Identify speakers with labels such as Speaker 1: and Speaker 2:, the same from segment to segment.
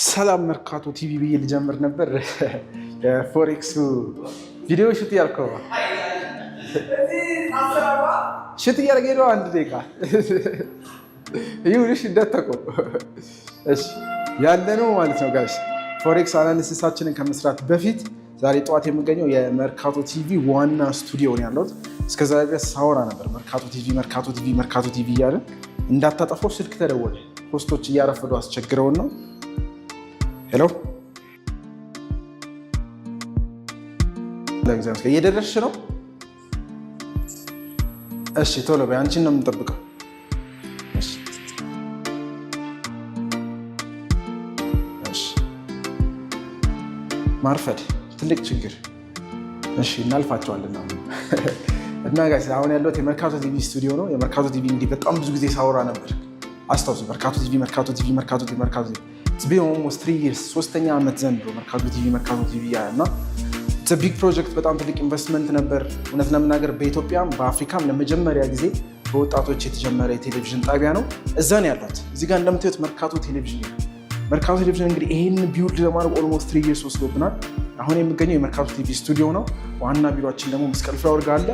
Speaker 1: ሰላም መርካቶ ቲቪ ብዬ ልጀምር ነበር። የፎሬክሱ ቪዲዮ ሹት ያልከው ሹት እያደረገ ነው። አንድ ደቂቃ ይሁንሽ እንደተቆ እሺ ያለ ነው ማለት ነው ጋይስ። ፎሬክስ አናሊሲሳችንን ከመስራት በፊት ዛሬ ጠዋት የምገኘው የመርካቶ ቲቪ ዋና ስቱዲዮ ነው ያለሁት። እስከዛ ድረስ ሳወራ ነበር መርካቶ ቲቪ እያለን እንዳታጠፋው ስልክ ተደወለ። ሆስቶች እያረፈዱ አስቸግረውን ነው። ሄሎ ለእግዚአብሔር እየደረስሽ ነው? እሺ ቶሎ በይ፣ አንቺን ነው የምንጠብቀው። እሺ ማርፈድ ትልቅ ችግር። እሺ እናልፋቸዋለን። እና ጋይስ አሁን ያለሁት የመርካቶ ቲቪ ስቱዲዮ ነው። የመርካቶ ቲቪ እንግዲህ በጣም ብዙ ጊዜ ሳወራ ነበር። አስታውሱ፣ መርካቶ ቲቪ It's been almost 3 years, 3ኛ ዓመት ዘንድሮ መርካቶ ቲቪ ያ እና ቢግ ፕሮጀክት፣ በጣም ትልቅ ኢንቨስትመንት ነበር። እውነት ለመናገር በኢትዮጵያም በአፍሪካም ለመጀመሪያ ጊዜ በወጣቶች የተጀመረ የቴሌቪዥን ጣቢያ ነው። እዛ ነው ያለሁት። እዚህ ጋር እንደምታዩት መርካቶ ቴሌቪዥን እንግዲህ ይህንን ቢውልድ ለማድረግ ኦልሞስት 3 years ወስዶብናል። አሁን የምገኘው የመርካቶ ቲቪ ስቱዲዮ ነው። ዋና ቢሮችን ደግሞ መስቀል ፍላወር ጋር አለ።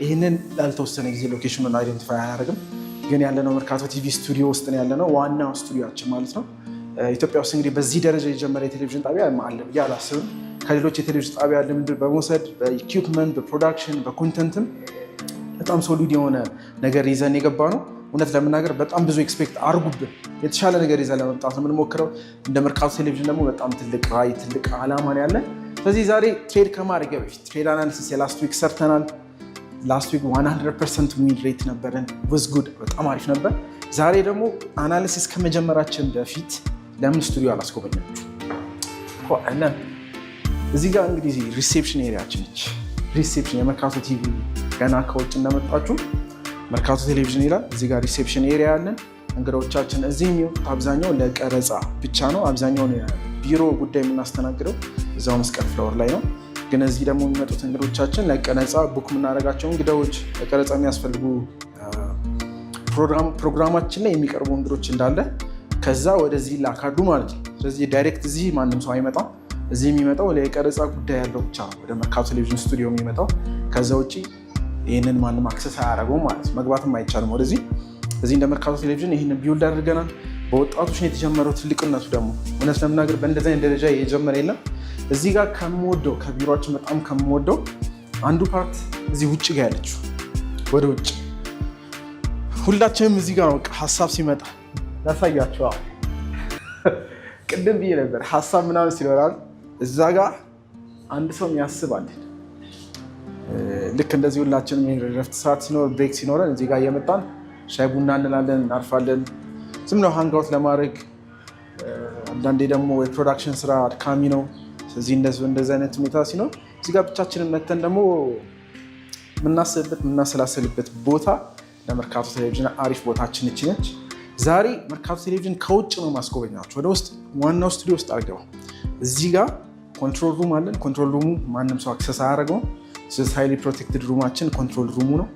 Speaker 1: ይህንን ላልተወሰነ ጊዜ ሎኬሽኑን አይደንቲፋይ አያደርግም፣ ግን ያለነው መርካቶ ቲቪ ስቱዲዮ ውስጥ ነው ያለነው፣ ዋናው ስቱዲዮችን ማለት ነው። ኢትዮጵያ ውስጥ እንግዲህ በዚህ ደረጃ የጀመረ የቴሌቪዥን ጣቢያ አለ ብዬ አላስብም። ከሌሎች የቴሌቪዥን ጣቢያ ልምድ በመውሰድ በኢኩፕመንት፣ በፕሮዳክሽን፣ በኮንተንትም በጣም ሶሊድ የሆነ ነገር ይዘን የገባ ነው። እውነት ለመናገር በጣም ብዙ ኤክስፔክት አርጉብን። የተሻለ ነገር ይዘን ለመምጣት ነው የምንሞክረው። እንደ መርካቶ ቴሌቪዥን ደግሞ በጣም ትልቅ ራዕይ፣ ትልቅ ዓላማ ነው ያለን። ስለዚህ ዛሬ ትሬድ ከማድረግ በፊት ትሬድ አናሊሲስ የላስት ዊክ ሰርተናል። ላስት ዊክ 100% ዊን ሬት ነበረን። ወዝ ጉድ፣ በጣም አሪፍ ነበር። ዛሬ ደግሞ አናሊሲስ ከመጀመራችን በፊት ለምን ስቱዲዮ አላስጎበኛችሁ? እዚህ ጋር እንግዲህ ሪሴፕሽን ኤሪያችን ነች። ሪሴፕሽን የመርካቶ ቲቪ ገና ከውጭ እንደመጣችሁ መርካቶ ቴሌቪዥን ይላል። እዚህ ጋር ሪሴፕሽን ኤሪያ ያለን እንግዶቻችን እዚህ የሚወጡት አብዛኛው ለቀረጻ ብቻ ነው። አብዛኛውን ቢሮ ጉዳይ የምናስተናግደው እዛው መስቀል ፍላወር ላይ ነው። ግን እዚህ ደግሞ የሚመጡት እንግዶቻችን ለቀረጻ ቡክ የምናደርጋቸው እንግዳዎች፣ ለቀረጻ የሚያስፈልጉ ፕሮግራማችን ላይ የሚቀርቡ እንግዶች እንዳለ ከዛ ወደዚህ ላካዱ ማለት ነው። ስለዚህ ዳይሬክት እዚህ ማንም ሰው አይመጣም። እዚህ የሚመጣው ለቀረጻ ጉዳይ ያለው ብቻ ነው ወደ መርካቶ ቴሌቪዥን ስቱዲዮ የሚመጣው። ከዛ ውጭ ይህንን ማንም አክሰስ አያደርገውም ማለት ነው። መግባትም አይቻልም ወደዚህ። እዚህ እንደ መርካቶ ቴሌቪዥን ይህንን ቢውልድ አድርገናል። በወጣቶች ነው የተጀመረው። ትልቅነቱ ደግሞ እውነት ለመናገር በእንደዚህ አይነት ደረጃ የጀመረ የለም። እዚህ ጋር ከምወደው ከቢሮችን በጣም ከምወደው አንዱ ፓርት እዚህ ውጭ ጋር ያለችው ወደ ውጭ ሁላችንም እዚህ ጋር ነው ሀሳብ ሲመጣ ላሳያቸው። ቅድም ብዬ ነበር ሀሳብ ምናምን ሲኖራል እዛ ጋር አንድ ሰው ያስባል። ልክ እንደዚህ ሁላችንም የረፍት ሰዓት ሲኖር፣ ብሬክ ሲኖረን እዚህ ጋር እየመጣን ሻይ ቡና እንላለን፣ እናርፋለን። ዝም ነው ሃንጋውት ለማድረግ። አንዳንዴ ደግሞ የፕሮዳክሽን ስራ አድካሚ ነው። ስለዚህ እንደዚህ አይነት ሁኔታ ሲኖር እዚህ ጋር ብቻችንን መተን ደግሞ የምናሰላሰልበት ቦታ ለመርካቶ ቴሌቪዥን አሪፍ ቦታችን እቺ ነች። ዛሬ መርካቶ ቴሌቪዥን ከውጭ ነው ማስጎበኛቸው። ወደ ውስጥ ዋናው ስቱዲዮ ውስጥ አልገባም። እዚህ ጋር ኮንትሮል ሩም አለን። ኮንትሮል ሩሙ ማንም ሰው አክሰስ አያደርገውም። ሃይሊ ፕሮቴክትድ ሩማችን ኮንትሮል ሩሙ ነው።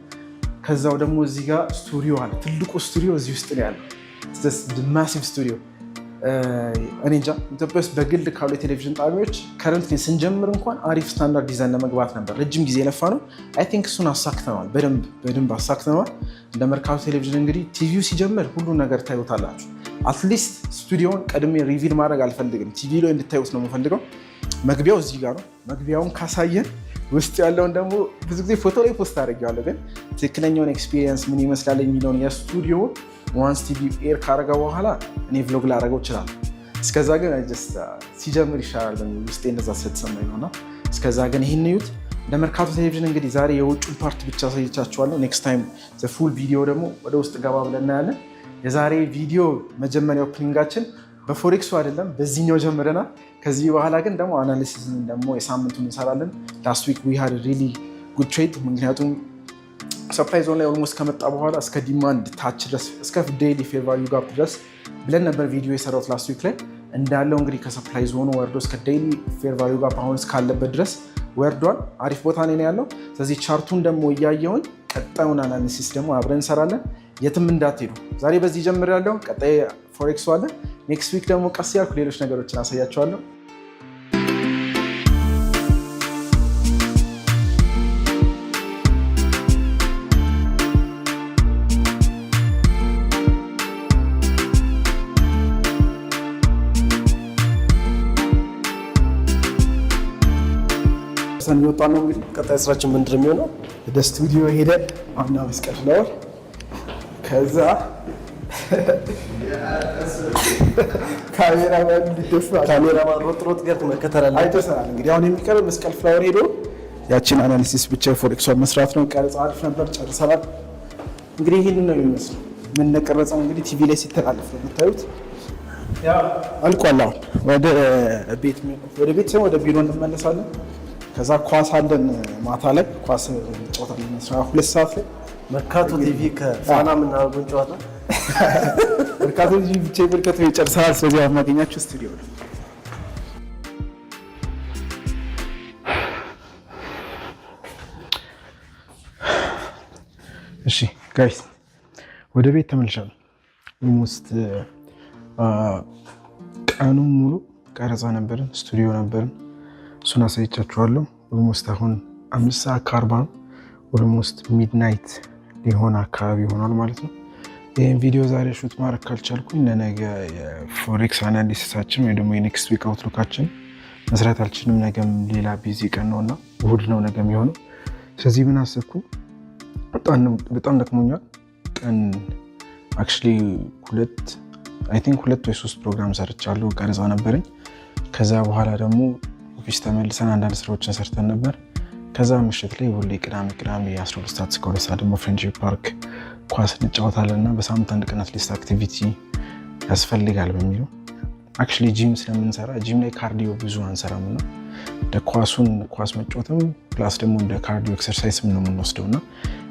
Speaker 1: ከዛው ደግሞ እዚህ ጋር ስቱዲዮ አለ። ትልቁ ስቱዲዮ እዚህ ውስጥ ነው ያለው። ማሲቭ ስቱዲዮ። እኔ እንጃ ኢትዮጵያ ውስጥ በግል ካሉ የቴሌቪዥን ጣቢያዎች ከረንት ስንጀምር እንኳን አሪፍ ስታንዳርድ ዲዛይን ለመግባት ነበር ረጅም ጊዜ የለፋ ነው። አይ ቲንክ እሱን አሳክተነዋል፣ በደንብ አሳክተነዋል። እንደ መርካቶ ቴሌቪዥን እንግዲህ ቲቪው ሲጀምር ሁሉ ነገር ታዩታላችሁ። አትሊስት ስቱዲዮውን ቀድሜ ሪቪል ማድረግ አልፈልግም። ቲቪ ላይ እንድታዩት ነው የምፈልገው። መግቢያው እዚህ ጋር ነው። መግቢያውን ካሳየን ውስጥ ያለውን ደግሞ ብዙ ጊዜ ፎቶ ላይ ፖስት አድርጌዋለሁ፣ ግን ትክክለኛውን ኤክስፒሪየንስ ምን ይመስላል የሚለውን የስቱዲዮውን ዋንስ ቲቪ ኤር ካረገ በኋላ እኔ ቭሎግ ላደረገው እችላለሁ። እስከዛ ግን ሲጀምር ይሻላል በሚል ውስጤ እንደዛ ስትሰማኝ ነውና እስከዛ ግን ይህን እዩት። ለመርካቶ ቴሌቪዥን እንግዲህ ዛሬ የውጭን ፓርት ብቻ አሳይቻችኋለሁ። ኔክስት ታይም ፉል ቪዲዮ ደግሞ ወደ ውስጥ ገባ ብለን እናያለን። የዛሬ ቪዲዮ መጀመሪያ ኦፕኒንጋችን በፎሬክሱ አይደለም፣ በዚህኛው ጀምረናል። ከዚህ በኋላ ግን ደግሞ አናሊሲስን ደግሞ የሳምንቱን እንሰራለን። ላስት ዊክ ዊ ሃድ ሪሊ ጉድ ትሬድ። ምክንያቱም ሰፕላይ ዞን ላይ ኦልሞስት ከመጣ በኋላ እስከ ዲማንድ ታች ድረስ እስከ ዴይሊ ፌር ቫልዩ ጋፕ ድረስ ብለን ነበር ቪዲዮ የሰራሁት ላስት ዊክ ላይ እንዳለው እንግዲህ ከሰፕላይ ዞኑ ወርዶ እስከ ዴይሊ ፌር ቫልዩ ጋፕ አሁን እስካለበት ድረስ ወርዷል። አሪፍ ቦታ ላይ ነው ያለው። ስለዚህ ቻርቱን ደግሞ እያየውን ቀጣዩን አናሊሲስ ደግሞ አብረን እንሰራለን። የትም እንዳትሄዱ። ዛሬ በዚህ ጀምር ያለው ቀጣይ ፎሬክሱ አለ። ኔክስት ዊክ ደግሞ ቀስ ያልኩ ሌሎች ነገሮችን አሳያቸዋለሁ። እየወጣ ነው እንግዲህ ቀጣይ ስራችን ምንድን ነው የሚሆነው? ወደ ስቱዲዮ ሄደን ዋና መስቀል ፍላወር ከዛ ካሜራማን ሮጥ ጋር መከተላል አይተሰናል። እንግዲህ አሁን የሚቀር መስቀል ፍላወር ሄዶ ያችን አናሊሲስ ብቻ ፎሬክሷን መስራት ነው። ቀረጻ አሪፍ ነበር፣ ጨርሰናል። እንግዲህ ይህንን ነው የሚመስለው። ምን እንደቀረጸው እንግዲህ ቲቪ ላይ ሲተላለፍ ነው የምታዩት። አልቋል። አሁን ወደ ቤት ወደ ቢሮ እንመለሳለን። ከዛ ኳስ አለን ማታ ላይ ኳስ እንጫወታለን 12 ሰዓት ላይ
Speaker 2: መርካቶ ቲቪ ከፋና የምናደርገውን ጨዋታ
Speaker 1: መርካቶ ቲቪ ብቻ ይበርከቱ ይጨርሳል። ስለዚህ አማገኛችሁ ስቱዲዮ ነው። እሺ ጋይስ ወደ ቤት ተመልሻለሁ። ኦልሞስት ቀኑን ሙሉ ቀረጻ ነበርን፣ ስቱዲዮ ነበርን። እሱን አሳይቻችኋለሁ። ኦልሞስት አሁን 5:40 ነው። ኦልሞስት ሚድናይት ሊሆን አካባቢ ሆኗል ማለት ነው። ይህን ቪዲዮ ዛሬ ሹት ማድረግ ካልቻልኩኝ ለነገ የፎሬክስ አናሊሲሳችን ወይ ደግሞ የኔክስት ዊክ አውትሉካችን መስራት አልችልም። ነገም ሌላ ቢዚ ቀን ነው እና እሁድ ነው ነገ የሚሆነው። ስለዚህ ምን አሰብኩ፣ በጣም ደክሞኛል። ቀን አክቹዋሊ ሁለት ወይ ሶስት ፕሮግራም ሰርቻለሁ፣ ቀረጻ ነበረኝ። ከዛ በኋላ ደግሞ ኦፊስ ተመልሰን አንዳንድ ስራዎችን ሰርተን ነበር። ከዛ ምሽት ላይ ሁሌ ቅዳሜ 12 ሰዓት እስከ 2 ሰዓት ደግሞ ፍሬንድሺፕ ፓርክ ኳስ እንጫወታለን እና በሳምንት አንድ ቀን አትሊስት አክቲቪቲ ያስፈልጋል በሚለው አክቹዋሊ ጂም ስለምንሰራ ጂም ላይ ካርዲዮ ብዙ አንሰራም እና ኳስ መጫወትም ፕላስ ደግሞ እንደ ካርዲዮ ኤክሰርሳይስም ነው የምንወስደው እና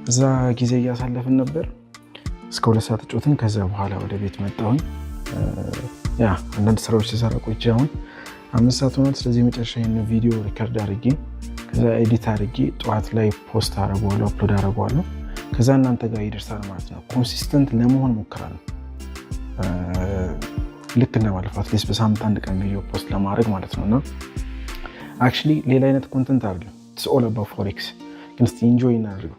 Speaker 1: እዛ ጊዜ እያሳለፍን ነበር። እስከ 2 ሰዓት ጫወትን። ከዛ በኋላ ወደ ቤት መጣሁኝ። አንዳንድ ስራዎች ሲሰራ ቆይቼ አሁን 5 ሰዓት ሆኗል። ስለዚህ የመጨረሻ ይህን ቪዲዮ ሪከርድ አድርጌ ከዛ ኤዲት አድርጌ ጠዋት ላይ ፖስት አደርገዋለሁ፣ አፕሎድ አደርገዋለሁ። ከዛ እናንተ ጋር ይደርሳል ማለት ነው። ኮንሲስተንት ለመሆን ሞክራለሁ። ልክ እንደማለፈው አትሊስት በሳምንት አንድ ቀን ቪዲዮ ፖስት ለማድረግ ማለት ነው። እና አክቹዋሊ ሌላ አይነት ኮንተንት አይደለም። ኢትስ ኦል አባውት ፎሬክስ። ግን እስኪ ኢንጆይ እናድርገው።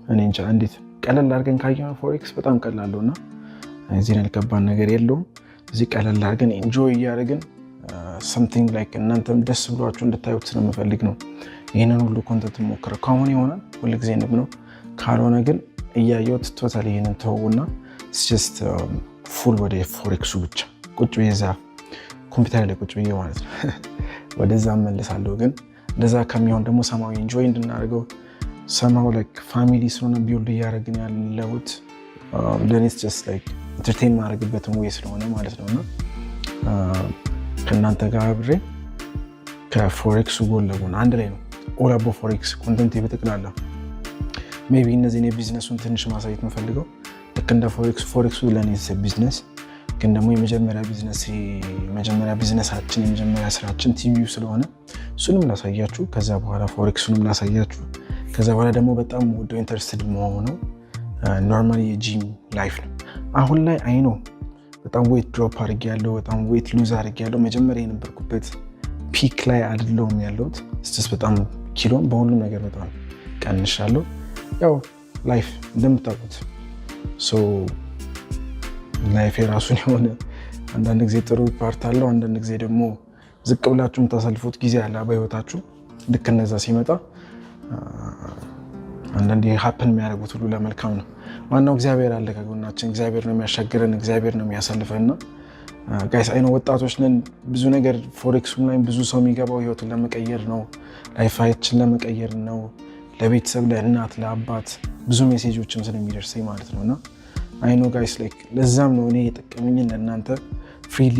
Speaker 1: እኔ እንጃ እንዴት ቀለል አድርገን ካየነው ፎሬክስ በጣም ቀላል ነው እና እዚህ ላይ ከባድ ነገር የለውም። እዚህ ቀለል አድርገን ኢንጆይ እያደረግን something like እናንተም ደስ ብሏችሁ እንድታዩት ስለምፈልግ ነው ይህንን ሁሉ ኮንተንት ሞክረው። ከአሁን ይሆናል ሁልጊዜ ነው፣ ካልሆነ ግን እያየሁት ቶታሊ ይህንን ተውና ጀስት ፉል ወደ ፎሬክሱ ብቻ ቁጭ ብዬ እዛ ኮምፒውተር ላይ ቁጭ ብዬ ማለት ነው ወደዛ እመልሳለሁ። ግን እንደዛ ከሚሆን ደግሞ ሰማዊ ኢንጆይ እንድናደርገው ሰማው ላይክ ፋሚሊ ስለሆነ ቢውልድ እያደረግን ያለሁት ለእኔ ጀስት ላይክ ኢንተርቴን ማድረግበትን ወይ ስለሆነ ማለት ነው እና ከእናንተ ጋር አብሬ ከፎሬክሱ ጎን ለጎን አንድ ላይ ነው ኦል አባውት ፎሬክስ ኮንተንት በጠቅላላ ሜይ ቢ እነዚህን የቢዝነሱን ትንሽ ማሳየት የምፈልገው ልክ እንደ ፎሬክሱ ለእኔ ቢዝነስ ግን ደግሞ የመጀመሪያ ቢዝነሳችን የመጀመሪያ ስራችን ቲቪው ስለሆነ እሱንም ላሳያችሁ፣ ከዛ በኋላ ፎሬክሱንም ላሳያችሁ። ከዛ በኋላ ደግሞ በጣም ወደው ኢንተረስትድ መሆነው ኖርማሊ የጂም ላይፍ ነው። አሁን ላይ አይኖ በጣም ዌት ድሮፕ አድርጌያለሁ፣ በጣም ዌት ሉዝ አድርጌያለሁ። መጀመሪያ የነበርኩበት ፒክ ላይ አይደለሁም ያለሁት። ስትስ በጣም ኪሎም በሁሉም ነገር በጣም ቀንሻለሁ። ያው ላይፍ እንደምታውቁት ላይፍ የራሱን የሆነ አንዳንድ ጊዜ ጥሩ ፓርት አለው፣ አንዳንድ ጊዜ ደግሞ ዝቅ ብላችሁ የምታሳልፉት ጊዜ አለ በህይወታችሁ። ልክ እነዛ ሲመጣ አንዳንዴ ሀፕን የሚያደርጉት ሁሉ ለመልካም ነው። ዋናው እግዚአብሔር አለ ከጎናችን፣ እግዚአብሔር ነው የሚያሻግረን፣ እግዚአብሔር ነው የሚያሳልፈን። ጋይስ አይኖ ወጣቶች ነን። ብዙ ነገር ፎሬክሱም ላይ ብዙ ሰው የሚገባው ህይወቱን ለመቀየር ነው፣ ላይፋችን ለመቀየር ነው፣ ለቤተሰብ ለእናት ለአባት ብዙ ሜሴጆችም ስለሚደርሰኝ ማለት ነው። እና አይኖ ጋይስ ላይክ ለዛም ነው እኔ የጠቀመኝን ለእናንተ ፍሪሊ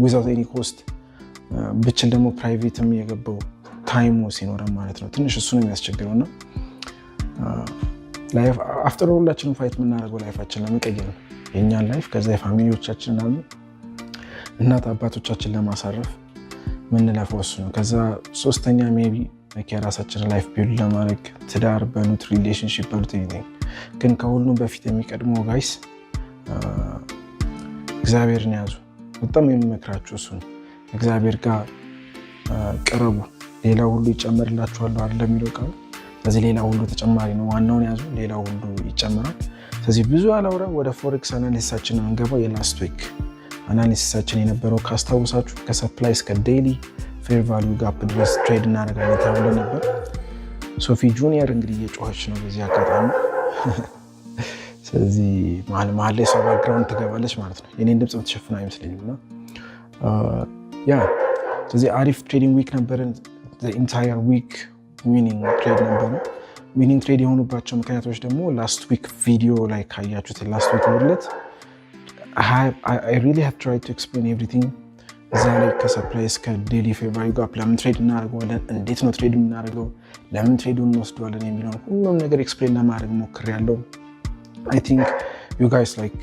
Speaker 1: ዊዛውት ኤኒ ኮስት ብችል ደግሞ ፕራይቬትም የገባው ታይሙ ሲኖረን ማለት ነው። ትንሽ እሱ ነው የሚያስቸግረው እና አፍተር ሁላችንም ፋይት የምናደርገው ላይፋችን ለመቀየር ነው፣ የእኛን ላይፍ ከዛ የፋሚሊዎቻችን አሉ እናት አባቶቻችን ለማሳረፍ ምንለፈው እሱ ነው። ከዛ ሶስተኛ ሜቢ የራሳችንን ላይፍ ቢልድ ለማድረግ ትዳር በሉት ሪሌሽንሽፕ በሉት ግን ከሁሉም በፊት የሚቀድመው ጋይስ እግዚአብሔርን ያዙ። በጣም የሚመክራችሁ እሱ ነው። እግዚአብሔር ጋር ቅረቡ፣ ሌላው ሁሉ ይጨመርላችኋል አይደል የሚለው ቃል። ስለዚህ ሌላ ሁሉ ተጨማሪ ነው። ዋናውን ያዙ፣ ሌላው ሁሉ ይጨመራል። ስለዚህ ብዙ አላውራ፣ ወደ ፎሬክስ አናሊሲሳችን የምንገባው። የላስት ዊክ አናሊሲሳችን የነበረው ካስታውሳችሁ ከሰፕላይ እስከ ዴይሊ ፌር ቫሊዩ ጋፕ ድረስ ትሬድ እናደርጋለን ተብሎ ነበር። ሶፊ ጁኒየር እንግዲህ እየጮኸች ነው በዚህ አጋጣሚ። ስለዚህ መሀል ላይ ሰው ባክግራውንድ ትገባለች ማለት ነው። የኔን ድምፅ የምትሸፍን አይመስለኝም እና ስለዚህ አሪፍ ትሬዲንግ ዊክ ነበርን። ኢንታየር ዊክ ዊኒንግ ትሬድ ነበሩ። ዊኒንግ ትሬድ የሆኑባቸው ምክንያቶች ደግሞ ላስት ዊክ ቪዲዮ ላይ ካያችሁት ላስት ዊክ ውርለት I really have tried to explain everything እዛ ላይ ከሰፕላይ እስከ ዴይሊ ፌር ቫልዩ ጋፕ ለምን ትሬድ እናደርገዋለን፣ እንዴት ነው ትሬድ የምናደርገው፣ ለምን ትሬዱን እንወስደዋለን የሚለውን ሁሉም ነገር ኤክስፕሌን ለማድረግ ሞክሬያለሁ። I think you guys like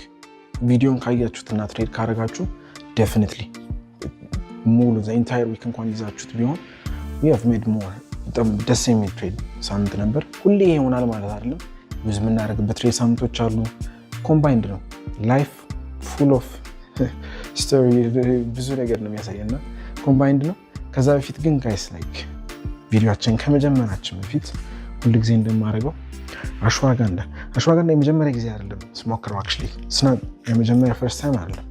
Speaker 1: ቪዲዮን ካያችሁትና ትሬድ ካደረጋችሁ definitely ሙሉ the entire week እንኳን ይዛችሁት ቢሆን we have made more። በጣም ደስ የሚል ትሬድ ሳምንት ነበር። ሁሌ ይሆናል ማለት አይደለም። ብዙ የምናደርግበት ትሬድ ሳምንቶች አሉ። ኮምባይንድ ነው ላይፍ ፉል ኦፍ ስቶሪ፣ ብዙ ነገር ነው የሚያሳየና ኮምባይንድ ነው። ከዛ በፊት ግን ጋይስ ላይክ ቪዲዮችን ከመጀመራችን በፊት ሁሉ ጊዜ እንደማደርገው አሽዋጋንዳ የመጀመሪያ ጊዜ አይደለም ስሞክረው። አክቹዋሊ ስና የመጀመሪያ ፈርስት ታይም አይደለም።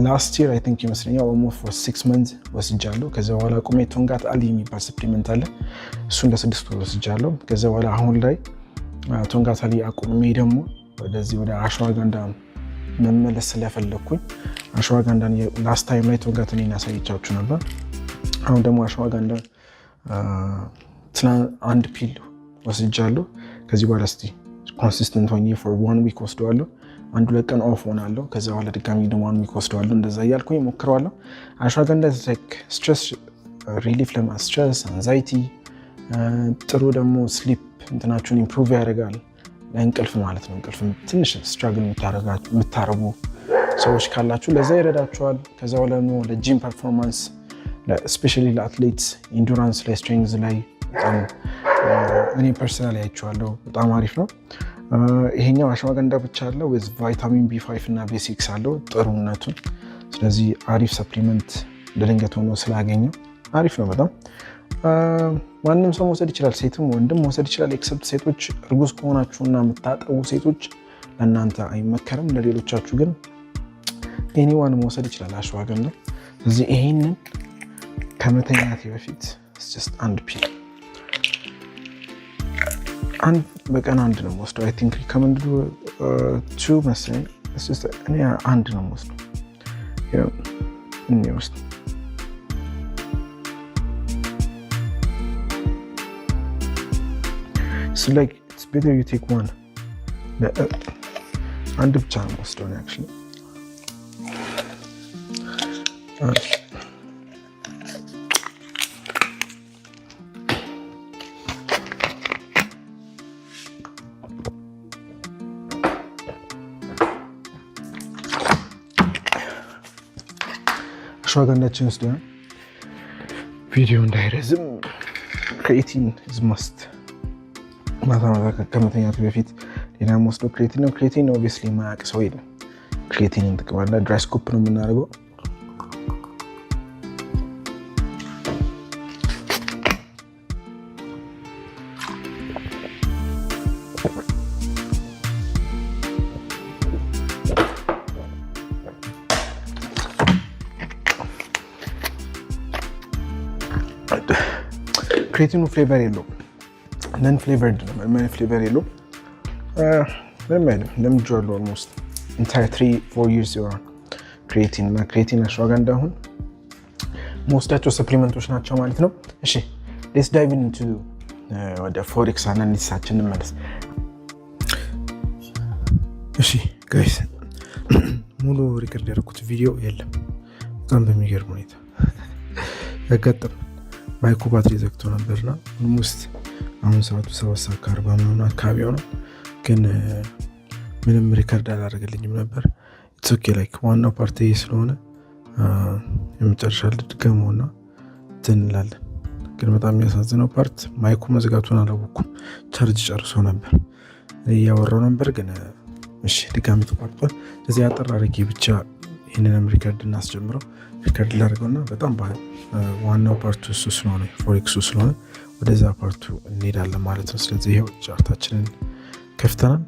Speaker 1: ላስት ይር አይ ቲንክ ይመስለኛል ኦልሞስት ፎር 6 months ወስጃለሁ። ከዛ በኋላ ቁሜ ቶንጋት አሊ የሚባል ሰፕሊመንት አለ፣ እሱን ለ6 ወር ወስጃለሁ። ከዛ በኋላ አሁን ላይ ቶንጋት አሊ አቁሜ ደግሞ ወደዚህ ወደ አሽዋጋንዳ መመለስ ስለፈለኩኝ አሽዋጋንዳን ላስት ታይም ላይ ቶንጋትን ያሳይቻችሁ ነበር። አሁን ደግሞ አሽዋጋንዳ ትናንት አንድ ፒል ወስጃለሁ። ከዚህ በኋላ እስቲ ኮንሲስተንት ሆኜ ፎር 1 week ወስደዋለሁ። አንዱ ለቀን ኦፍ ሆናለሁ። ከዛ በኋላ ድጋሚ ደግሞ 1 week ወስደዋለሁ። እንደዛ እያልኩኝ ሞክረዋለሁ። አሽዋጋንዳ ስትሬስ ሪሊፍ ለማስትሬስ አንዛይቲ፣ ጥሩ ደግሞ ስሊፕ እንትናችሁን ኢምፕሩቭ ያደርጋል። ለእንቅልፍ ማለት ነው። እንቅልፍ ትንሽ ስትራግል የምታረጉ ሰዎች ካላችሁ ለዛ ይረዳችኋል። ከዛ በኋላ ደግሞ ለጂም ፐርፎርማንስ ስፔሻሊ ለአትሌትስ ኢንዱራንስ ላይ ስትሬንግዝ ላይ በጣም እኔ ፐርሰናል ያይቸዋለሁ። በጣም አሪፍ ነው። ይሄኛው አሽዋጋንዳ ብቻ አለው ዊዝ ቫይታሚን B5 እና B6 አለው ጥሩነቱን። ስለዚህ አሪፍ ሰፕሊመንት ለድንገት ሆኖ ስላገኘው አሪፍ ነው በጣም። ማንም ሰው መውሰድ ይችላል፣ ሴትም ወንድም መውሰድ ይችላል። ኤክሰፕት ሴቶች እርጉዝ ከሆናችሁና የምታጠቡ ሴቶች ለእናንተ አይመከርም። ለሌሎቻችሁ ግን ኤኒዋን መውሰድ ይችላል አሽዋጋንዳ። ስለዚህ ይሄንን ከመተኛቴ በፊት አንድ ፒል በቀን አንድ ነው የምወስደው። አይ ቲንክ ሪከመንድ 2 መሰለኝ። እኔ አንድ ነው የምወስደው። እኔ ውስጥ it's like it's better you take one። አንድ ብቻ ነው የምወስደው ነው actually። አሽዋጋንዳችን ውስጥ ቪዲዮ እንዳይረዝም ክሬቲን is must። ማታ ከመተኛቱ በፊት ሌላ የምወስደው ክሬቲን ነው። ክሬቲን ኦብቪየስሊ የማያውቅ ሰው የለም። ክሬቲን እንጠቀማለን። ድራይ ስኩፕ ነው የምናደርገው። ክሬቲኑ ፍሌቨር የለውም። ነን ፍሌቨርድ ነው። ምንም ፍሌቨር የለውም። ምንም አይልም። ለምጄዋለሁ። ኦልሞስት ኢንታየር 3-4 years ይሆናል ክሬቲን እና ክሬቲን አሽዋጋንዳ አሁን መወስዳቸው ሰፕሊመንቶች ናቸው ማለት ነው። እሺ ሌትስ ዳይቭ ኢንቱ ወደ ፎሬክስ አናሊሲሳችን እንመለስ። እሺ ጋይስ ሙሉ ሪከርድ ያደረኩት ቪዲዮ የለም። በጣም በሚገርም ሁኔታ ያጋጠመ ማይኩ ባትሪ ዘግቶ ነበርና ኦልሞስት አሁን ሰዓቱ 7:40 ምናምን አካባቢ ሆነ፣ ግን ምንም ሪከርድ አላደረገልኝም ነበር። ኢትስ ኦኬ ላይክ ዋናው ፓርቲ ስለሆነ የመጨረሻ ልድገመውና እንላለን። ግን በጣም የሚያሳዝነው ፓርት ማይኩ መዝጋቱን አላወኩም። ቻርጅ ጨርሶ ነበር። እያወራው ነበር ግን እሺ ድጋሚ ተቋርጧል። ስለዚህ አጠር አድርጌ ብቻ ይህንንም ሪከርድ እናስጀምረው። ሪከርድ ላደርገውና በጣም ዋናው ፓርቱ እሱ ስለሆነ ፎሬክሱ ስለሆነ ወደዛ ፓርቱ እንሄዳለን ማለት ነው። ስለዚህ ይኸው ቻርታችንን ከፍተናል።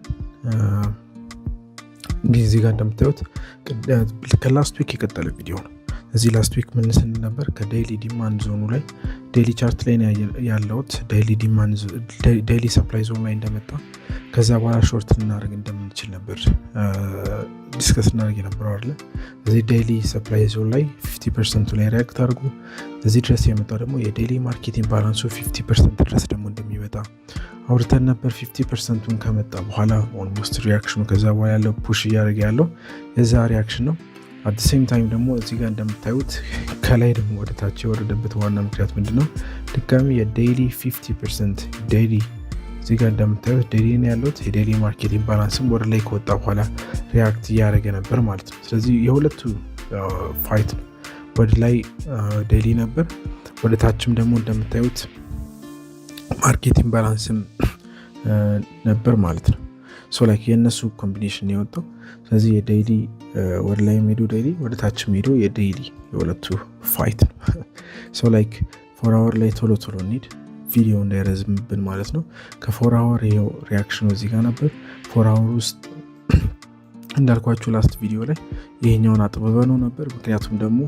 Speaker 1: እንግዲህ እዚህ ጋር እንደምታዩት ከላስት ዊክ የቀጠለ ቪዲዮ ነው። እዚህ ላስት ዊክ ምን ስንል ነበር? ከዴይሊ ዲማንድ ዞኑ ላይ ዴይሊ ቻርት ላይ ያለውት ዴይሊ ሰፕላይ ዞን ላይ እንደመጣ ከዛ በኋላ ሾርት ልናደርግ እንደምንችል ነበር ዲስከስ እናደርግ የነበረው አለ። እዚህ ዴይሊ ሰፕላይ ዞን ላይ 50% ላይ ሪያክት አድርጉ። እዚህ ድረስ የመጣው ደግሞ የዴይሊ ማርኬቲንግ ባላንሱ 50% ድረስ ደግሞ እንደሚመጣ አውርተን ነበር። 50%ን ከመጣ በኋላ ኦልሞስት ሪያክሽኑ ከዛ በኋላ ያለው ፑሽ እያደረገ ያለው የዛ ሪያክሽን ነው። አት ሴም ታይም ደግሞ እዚህ ጋር እንደምታዩት ከላይ ደግሞ ወደ ታች የወረደበት ዋና ምክንያት ምንድነው? ድጋሚ የዴይሊ 50% ዴይሊ እዚህ ጋር እንደምታዩት ዴይሊ ነው ያሉት። የዴይሊ ማርኬቲንግ ባላንስም ወደ ላይ ከወጣ በኋላ ሪያክት እያደረገ ነበር ማለት ነው። ስለዚህ የሁለቱ ፋይት ነው። ወደ ላይ ዴይሊ ነበር፣ ወደ ታችም ደግሞ እንደምታዩት ማርኬቲንግ ባላንስም ነበር ማለት ነው። ሶ ላይክ የእነሱ ኮምቢኔሽን የወጣው። ስለዚህ የዴይሊ ወደ ላይ ሄዶ ዴይሊ ወደ ታችም ሄዶ የዴይሊ የሁለቱ ፋይት ነው። ሶ ላይክ 4 አወር ላይ ቶሎ እንሂድ ቪዲዮ እንዳይረዝምብን ማለት ነው። ከ4 አወር ይኸው ሪያክሽኑ እዚህ ጋር ነበር። 4 አወር ውስጥ እንዳልኳችሁ ላስት ቪዲዮ ላይ ይሄኛውን አጥብበነው ነበር። ምክንያቱም ደግሞ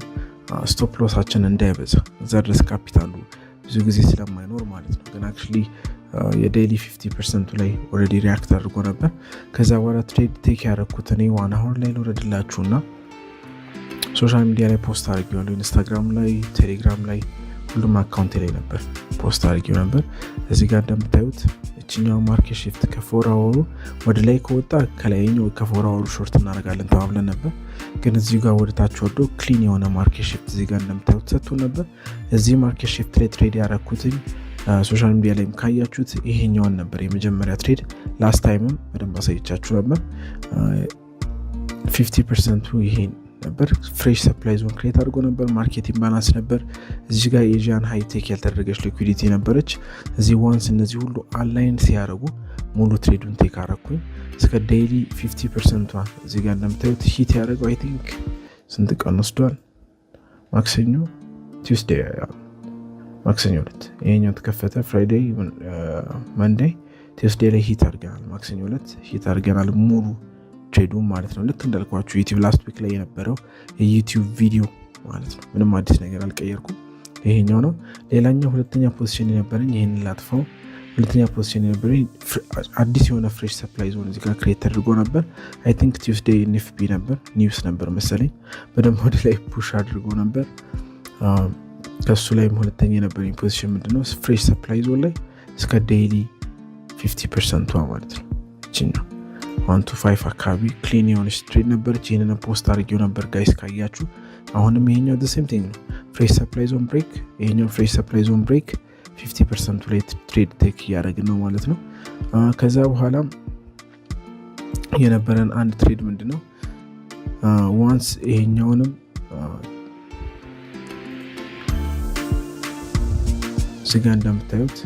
Speaker 1: ስቶፕ ሎሳችን እንዳይበዛ እዛ ድረስ ካፒታሉ ብዙ ጊዜ ስለማይኖር ማለት ነው። ግን አክቹሊ የዴይሊ 50% ላይ ኦልሬዲ ሪያክት አድርጎ ነበር። ከዛ በኋላ ትሬድ ቴክ ያደረኩት እኔ 1 አወር ላይ ልውረድላችሁና ሶሻል ሚዲያ ላይ ፖስት አድርጌዋለሁ። ኢንስታግራም ላይ፣ ቴሌግራም ላይ ሁሉም አካውንት ላይ ነበር ፖስት አድርጌው ነበር። እዚህ ጋር እንደምታዩት እችኛው ማርኬት ሺፍት ከ4 አወሩ ወደ ላይ ከወጣ ከላይኛው ከ4 አወሩ ሾርት እናደርጋለን ተባብለን ነበር። ግን እዚህ ጋር ወደ ታች ወርዶ ክሊን የሆነ ማርኬት ሺፍት እዚህ ጋር እንደምታዩት ሰጥቶ ነበር። እዚህ ማርኬት ሺፍት ላይ ትሬድ ያደረኩትኝ ሶሻል ሚዲያ ላይም ካያችሁት ይሄኛውን ነበር የመጀመሪያ ትሬድ። ላስት ታይምም በደንብ አሳይቻችሁ ነበር። 50% ይሄን ነበር። ፍሬሽ ሰፕላይ ዞን ክሬት አድርጎ ነበር። ማርኬቲንግ ባላንስ ነበር። እዚህ ጋር ኤዥያን ሃይቴክ ያልተደረገች ሊኩዊዲቲ ነበረች። እዚህ ዋንስ እነዚህ ሁሉ አላይን ሲያደርጉ ሙሉ ትሬዱን ቴክ አረኩኝ እስከ ዴይሊ 50% እዚህ ጋር እንደምታዩት ሂት ያደረገው አይ ቲንክ ስንት ቀን ወስዷል? ማክሰኞ ቲውስዴይ ማክሰኞ ዕለት ይሄኛው ተከፈተ። ፍራይዴይ መንዴይ ቲውስዴይ ላይ ሂት አድርገናል። ማክሰኞ ዕለት ሂት አድርገናል ሙሉ ትሬዱ ማለት ነው። ልክ እንዳልኳችሁ ዩቲዩብ ላስት ዊክ ላይ የነበረው የዩቲዩብ ቪዲዮ ማለት ነው። ምንም አዲስ ነገር አልቀየርኩም። ይሄኛው ነው። ሌላኛው ሁለተኛ ፖዚሽን የነበረኝ ይሄንን ላጥፋው። ሁለተኛ ፖዚሽን የነበረኝ አዲስ የሆነ ፍሬሽ ሰፕላይ ዞን እዚህ ጋር ክሬት ተደርጎ ነበር። አይ ቲንክ ቲውስዴይ ኤንኤፍፒ ነበር ኒውስ ነበር መሰለኝ። በደንብ ወደ ላይ ፑሽ አድርጎ ነበር። ከሱ ላይም ሁለተኛ የነበረኝ ፖዚሽን ምንድነው? ፍሬሽ ሰፕላይ ዞን ላይ እስከ ዴይሊ 50% ማለት ነው። እችኛው 1 to 5 አካባቢ ክሊን የሆነች ትሬድ ነበረች። ይህንን ፖስት አድርጌው ነበር ጋይስ ካያችሁ። አሁንም ይሄኛው the same thing ነው። ፍሬሽ ሰፕላይ ዞን ብሬክ፣ ይሄኛው ፍሬሽ ሰፕላይ ዞን ብሬክ 50% ላይ ትሬድ ቴክ እያደረግን ነው ማለት ነው። ከዛ በኋላ የነበረን አንድ ትሬድ ምንድነው? ዋንስ ይሄኛውንም እዚህ ጋር እንደምታዩት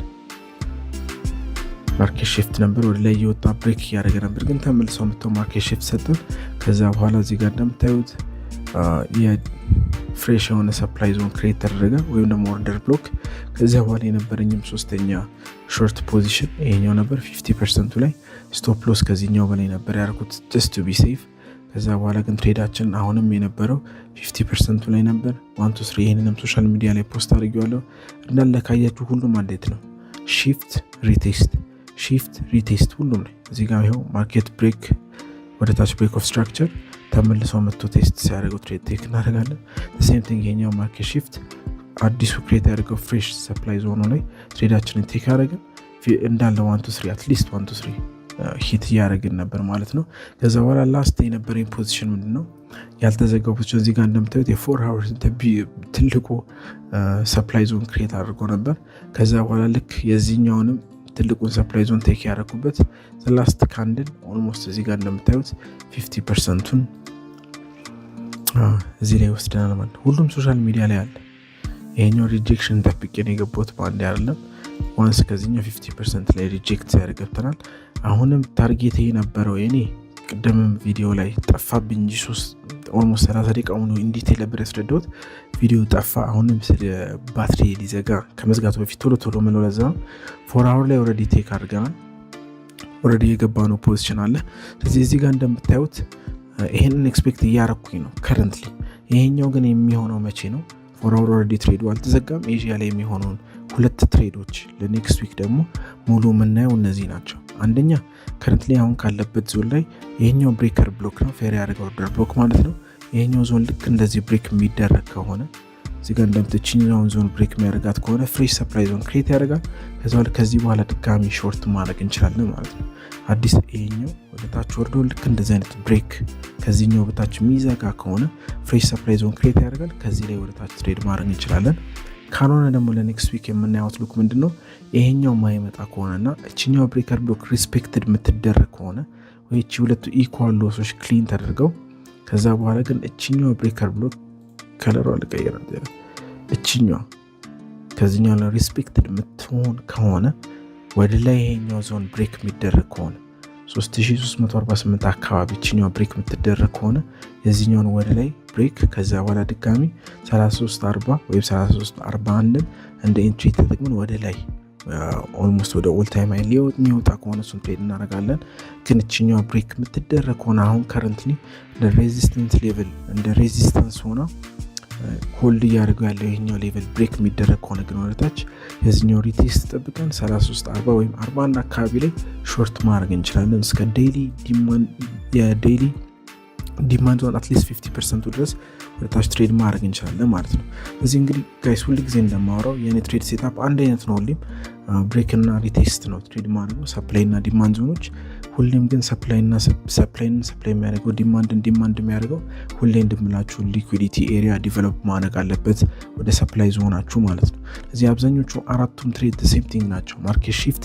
Speaker 1: ማርኬት ሺፍት ነበር ወደ ላይ እየወጣ ብሬክ እያደረገ ነበር። ግን ተመልሰው መጥተው ማርኬት ሺፍት ሰጡን። ከዛ በኋላ እዚህ ጋር እንደምታዩት የፍሬሽ የሆነ ሰፕላይ ዞን ክሬት ተደረገ ወይም ደግሞ ኦርደር ብሎክ። ከዚያ በኋላ የነበረኝም ሶስተኛ ሾርት ፖዚሽን ይሄኛው ነበር። 50% ላይ ስቶፕ ሎስ ከዚህኛው በላይ ነበር ያደርኩት ጀስት ቱ ቢ ሴፍ። ከዛ በኋላ ግን ትሬዳችን አሁንም የነበረው 50% ላይ ነበር። 1 to 3 ይህንንም ሶሻል ሚዲያ ላይ ፖስት አድርጌዋለሁ። እንዳለ ካያችሁ ሁሉም አንዴት ነው ሺፍት ሪቴስት ሁሉም ላይ እዚህ ጋር ይኸው ማርኬት ብሬክ ወደ ታች ብሬክ ኦፍ ስትራክቸር ተመልሰው መጥቶ ቴስት ሲያደርገው ትሬድ ቴክ እናደርጋለን። ሴም ቲንግ ይሄኛው ማርኬት ሺፍት አዲሱ ክሬት ያደርገው ፍሬሽ ሰፕላይ ዞኑ ላይ ትሬዳችንን ቴክ አደረግን። እንዳለ 1 to 3 አትሊስት 1 to 3 ሂት እያደረግን ነበር ማለት ነው። ከዛ በኋላ ላስት የነበረኝ ፖዚሽን ምንድነው? ያልተዘጋው ፖዚሽን እዚህ ጋር እንደምታዩት የ4 አወርስ ትልቁ ሰፕላይ ዞን ክሬት አድርጎ ነበር። ከዛ በኋላ ልክ የዚህኛውንም ትልቁን ሰፕላይ ዞን ቴክ ያደረኩበት ላስት ካንድል ኦልሞስት እዚህ ጋር እንደምታዩት 50%ን እዚህ ላይ ወስደናል ማለት ነው። ሁሉም ሶሻል ሚዲያ ላይ አለ። ይሄኛው ሪጀክሽን ጠብቄ ነው የገባሁት በአንድ አይደለም። ዋንስ ከዚህኛው 50% ላይ ሪጀክት ሲያደርግ ገብተናል። አሁንም ታርጌት የነበረው የኔ ቅድምም ቪዲዮ ላይ ጠፋብኝ እንጂ ኦልሞስት 30 ደቂቃ ሆኖ ኢንዲቴል ነበር ያስረዳሁት። ቪዲዮ ጠፋ። አሁንም ስለ ባትሪ ሊዘጋ ከመዝጋቱ በፊት ቶሎ ምለው ለዛ 4 አወር ላይ ኦልሬዲ ቴክ አድርገናል። ኦልሬዲ የገባ ነው ፖዚሽን አለ። ስለዚህ እዚህ ጋር እንደምታዩት ይሄንን ኤክስፔክት እያረኩኝ ነው ከረንትሊ። ይሄኛው ግን የሚሆነው መቼ ነው? 4 አወር ኦልሬዲ ትሬዱ አልተዘጋም። ኤዥያ ላይ የሚሆነውን 2 ትሬዶች ለኔክስት ዊክ ደግሞ ሙሉ የምናየው እነዚህ ናቸው። አንደኛ ከረንትሊ አሁን ካለበት ዞን ላይ ይሄኛው ብሬከር ብሎክ ነው፣ ፌር ያደርገው ኦርደር ብሎክ ማለት ነው። ይሄኛው ዞን ልክ እንደዚህ ብሬክ የሚደረግ ከሆነ እዚህ ጋር እንደምትችኛውን ዞን ብሬክ የሚያደርጋት ከሆነ ፍሬሽ ሰፕላይ ዞን ክሬት ያደርጋል። ከዚህ በኋላ ድጋሚ ሾርት ማድረግ እንችላለን ማለት ነው። አዲስ ይሄኛው ወደ ታች ወርዶ ልክ እንደዚህ አይነት ብሬክ ከዚህኛው በታች የሚዘጋ ከሆነ ፍሬሽ ሰፕላይ ዞን ክሬት ያደርጋል። ከዚህ ላይ ወደ ታች ትሬድ ማድረግ እንችላለን። ካልሆነ ደግሞ ለኔክስት ዊክ የምናየው አውትሉክ ምንድነው? ይሄኛው ማይመጣ ከሆነና እቺኛው ብሬከር ብሎክ ሪስፔክትድ የምትደረግ ከሆነ ወይ እቺ ሁለቱ ኢኳል ሎሶች ክሊን ተደርገው ከዛ በኋላ ግን እቺኛው ብሬከር ብሎክ ከለሯ ልቀይራት እቺኛው ከዚህኛው ላይ ሪስፔክትድ የምትሆን ከሆነ ወደ ላይ ይሄኛው ዞን ብሬክ የሚደረግ ከሆነ 3348 አካባቢ እቺኛው ብሬክ የምትደረግ ከሆነ የዚህኛውን ወደ ላይ ብሬክ ከዛ በኋላ ድጋሚ 3340 ወይም 3341 እንደ ኢንትሪ ተጠቅመን ወደ ላይ ኦልሞስት ወደ ኦል ታይም ሃይ የሚወጣ ከሆነ እሱን ትሬድ እናደርጋለን። ግን እችኛዋ ብሬክ የምትደረግ ከሆነ አሁን ከረንትሊ ለሬዚስተንስ ሌቭል እንደ ሬዚስተንስ ሆና ሆልድ እያደረገው ያለው ይሄኛው ሌቭል ብሬክ የሚደረግ ከሆነ ግን ወደታች የዚህኛው ሪቴስት ጠብቀን 3340 ወይም 41 አካባቢ ላይ ሾርት ማድረግ እንችላለን። እስከ የዴይሊ ዲማንድ ዞን አትሊስት 50% ድረስ ወደታች ትሬድ ማድረግ እንችላለን ማለት ነው። እዚህ እንግዲህ ጋይስ ሁል ጊዜ እንደማወራው የኔ ትሬድ ሴታፕ አንድ አይነት ነው። ሁሌም ብሬክ እና ሪቴስት ነው ትሬድ ማድረገው፣ ሰፕላይ እና ዲማንድ ዞኖች። ሁሌም ግን ሰፕላይ የሚያደርገው ዲማንድ የሚያደርገው ሁሌ እንደምላችሁ ሊኩዊዲቲ ኤሪያ ዲቨሎፕ ማድረግ አለበት ወደ ሰፕላይ ዞናችሁ ማለት ነው። እዚህ አብዛኞቹ አራቱም ትሬድ ሴም ቲንግ ናቸው። ማርኬት ሺፍት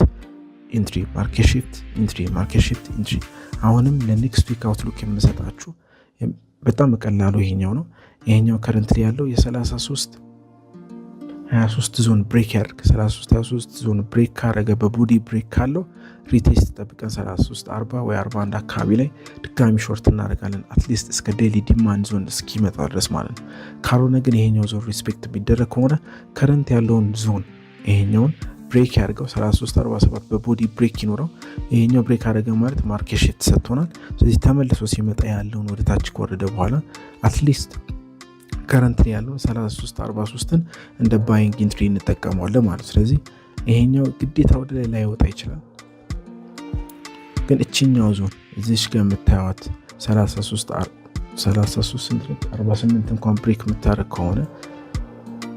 Speaker 1: ኢንትሪ፣ ማርኬት ሺፍት ኢንትሪ፣ ማርኬት ሺፍት ኢንትሪ። አሁንም ለኔክስት ዊክ አውትሉክ የምሰጣችሁ በጣም ቀላሉ ይሄኛው ነው። ይሄኛው ከረንትሊ ያለው የ33-23 ዞን ብሬክ ያደርግ 33-23 ዞን ብሬክ ካረገ በቦዲ ብሬክ ካለው ሪቴስት ጠብቀን 33-40 ወይ 41 አካባቢ ላይ ድጋሚ ሾርት እናደርጋለን። አትሊስት እስከ ዴይሊ ዲማንድ ዞን እስኪመጣ ድረስ ማለት ነው። ካልሆነ ግን ይሄኛው ዞን ሪስፔክት የሚደረግ ከሆነ ከረንት ያለውን ዞን ይሄኛውን ብሬክ ያደርገው 33-47 በቦዲ ብሬክ ይኖረው። ይሄኛው ብሬክ አደረገ ማለት ማርኬት ሺፍት ሰጥቶናል። ስለዚህ ተመልሶ ሲመጣ ያለውን ወደ ታች ከወረደ በኋላ አትሊስት ከረንት ያለውን 33-43ን እንደ ባይንግ ኢንትሪ እንጠቀመዋለን ማለት። ስለዚህ ይሄኛው ግዴታ ወደ ላይ ላይወጣ ይችላል። ግን እቺኛው ዞን እዚሽ ጋር የምታዩት 33-48 እንኳን ብሬክ የምታደርግ ከሆነ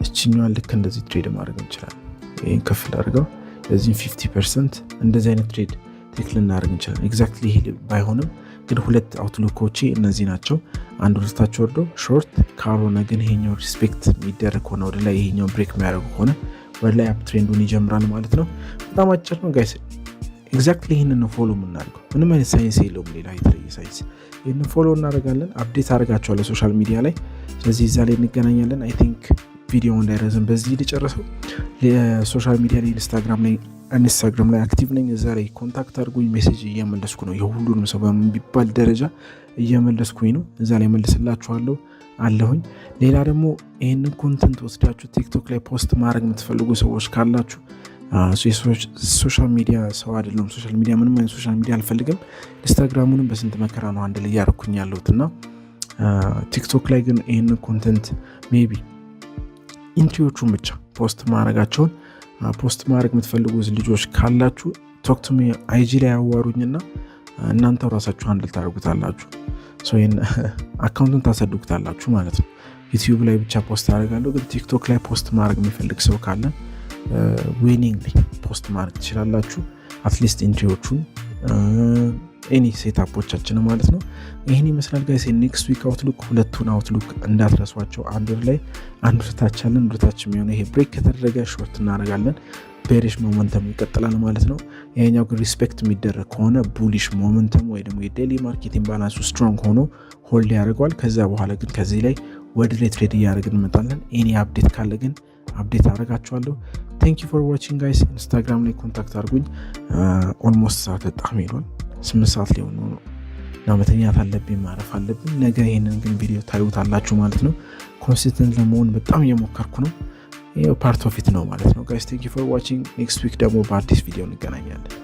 Speaker 1: እቺኛዋን ልክ እንደዚህ ትሬድ ማድረግ እንችላለን። ይህን ከፍል አድርገው የዚህን 50% እንደዚህ አይነት ትሬድ ቴክ ልናደርግ እንችላለን። ኤግዛክትሊ ይሄ ባይሆንም ግን ሁለት አውትሉኮቼ እነዚህ ናቸው። አንድ ወደታች ወርዶ ሾርት፣ ካልሆነ ግን ይሄኛው ሪስፔክት የሚደረግ ከሆነ ወደ ላይ ይሄኛው ብሬክ የሚያደርጉ ከሆነ ወደ ላይ አፕ ትሬንዱን ይጀምራል ማለት ነው። በጣም አጭር ነው ጋይስ። ኤግዛክትሊ ይህንን ነው ፎሎ የምናደርገው። ምንም አይነት ሳይንስ የለውም፣ ሌላ የተለየ ሳይንስ። ይህንን ፎሎ እናደርጋለን። አፕዴት አደርጋቸዋለሁ ሶሻል ሚዲያ ላይ። ስለዚህ እዛ ላይ እንገናኛለን። አይ ቲንክ ቪዲዮ እንዳይረዝም በዚህ ልጨርሰው። ሶሻል ሚዲያ ላይ ኢንስታግራም ላይ አክቲቭ ነኝ። እዛ ላይ ኮንታክት አድርጉኝ። ሜሴጅ እየመለስኩ ነው። የሁሉንም ሰው በሚባል ደረጃ እየመለስኩኝ ነው። እዛ ላይ መልስላችኋለሁ አለሁኝ። ሌላ ደግሞ ይህንን ኮንተንት ወስዳችሁ ቲክቶክ ላይ ፖስት ማድረግ የምትፈልጉ ሰዎች ካላችሁ ሶሻል ሚዲያ ሰው አይደለም። ሶሻል ሚዲያ ምንም አይነት ሶሻል ሚዲያ አልፈልግም። ኢንስታግራሙንም በስንት መከራ ነው አንድ ላይ እያደረኩኝ ያለሁት እና ቲክቶክ ላይ ግን ይህንን ኮንተንት ሜቢ ኢንትሪዎቹን ብቻ ፖስት ማድረጋቸውን ፖስት ማድረግ የምትፈልጉ ልጆች ካላችሁ ቶክቱሚ አይጂ ላይ ያዋሩኝና እናንተ ራሳችሁ አንድ ልታደርጉታላችሁ። ይህን አካውንቱን ታሰዱጉታላችሁ ማለት ነው። ዩቲዩብ ላይ ብቻ ፖስት አደርጋለሁ። ግን ቲክቶክ ላይ ፖስት ማድረግ የሚፈልግ ሰው ካለ ዊኒንግ ላይ ፖስት ማድረግ ትችላላችሁ። አትሊስት ኢንትሪዎቹን ኤኒ ሴታፖቻችን ማለት ነው። ይህን ይመስላል ጋይስ። ኔክስት ዊክ አውትሉክ ሁለቱን አውትሉክ እንዳትረሷቸው። አንድ ወር ላይ አንድ ወርታች አለን። ወርታች የሚሆነው ይሄ ብሬክ ከተደረገ ሾርት እናደርጋለን። ቤሪሽ ሞመንተም ይቀጥላል ማለት ነው። ይሄኛው ግን ሪስፔክት የሚደረግ ከሆነ ቡሊሽ ሞመንተም ወይ ደግሞ የዴሊ ማርኬት ኢምባላንሱ ስትሮንግ ሆኖ ሆልድ ያደርገዋል። ከዛ በኋላ ግን ከዚህ ላይ ወደ ላይ ትሬድ እያደረግን እንመጣለን። ኤኒ አፕዴት ካለ ግን አፕዴት አደርጋችኋለሁ። ቴንክ ዩ ፎር ዋቺንግ ጋይስ። ኢንስታግራም ላይ ኮንታክት አድርጉኝ። ኦልሞስት ሰዓት በጣም ይሏል 8 ሰዓት ሊሆን ነው። እና መተኛት አለብኝ ማረፍ አለብኝ። ነገ ይሄንን ግን ቪዲዮ ታዩታላችሁ ማለት ነው። ኮንሲስተንት ለመሆን በጣም እየሞከርኩ ነው። ይሄ ፓርት ኦፍ ኢት ነው ማለት ነው ጋይስ። ቴንክ ዩ ፎር ዋቺንግ። ኔክስት ዊክ ደግሞ በአዲስ ቪዲዮ እንገናኛለን።